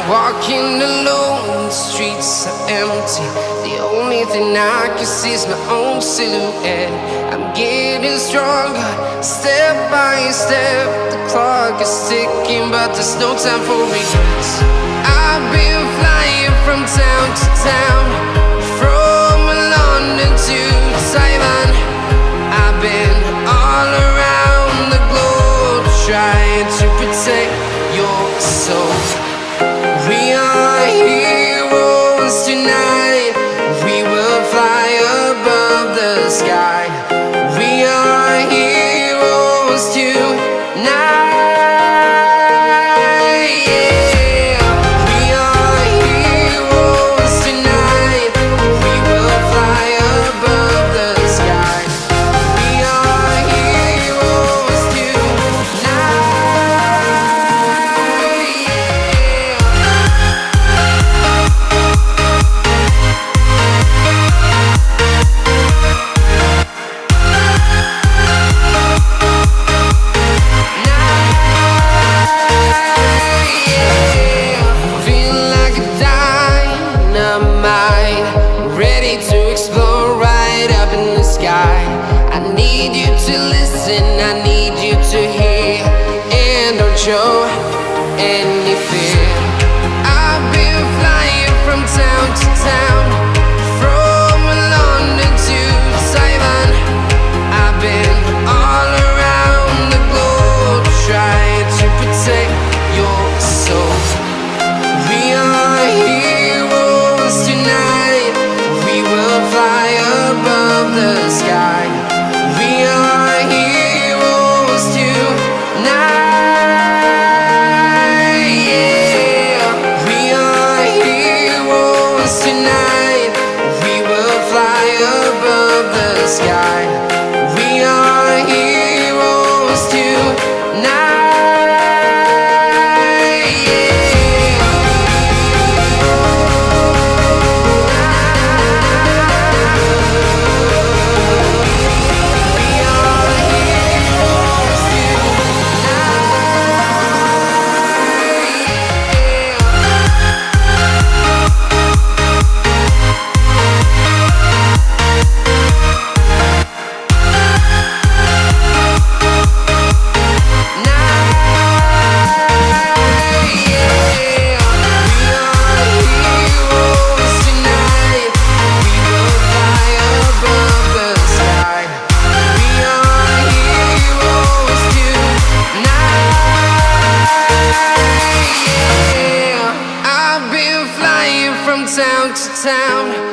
Walking alone, the streets are empty. The only thing I can see is my own silhouette. I'm getting stronger, step by step. The clock is ticking, but there's no time for regrets. I've been flying from town to town, from London to Taiwan. I've been all around the globe, trying to protect your soul. We are heroes tonight. We will fly above the sky. We are heroes tonight. Yeah. We are heroes tonight. We will fly above the sky. We are heroes tonight. I need you to hear and don't show any fear. I've been flying from town to town, from London to Taiwan. I've been all around the globe, trying to protect your soul. We are heroes tonight. We will fly above the sky. We are heroes tonight. Yeah. We are heroes tonight. We will fly above the sky. We are heroes tonight. to town.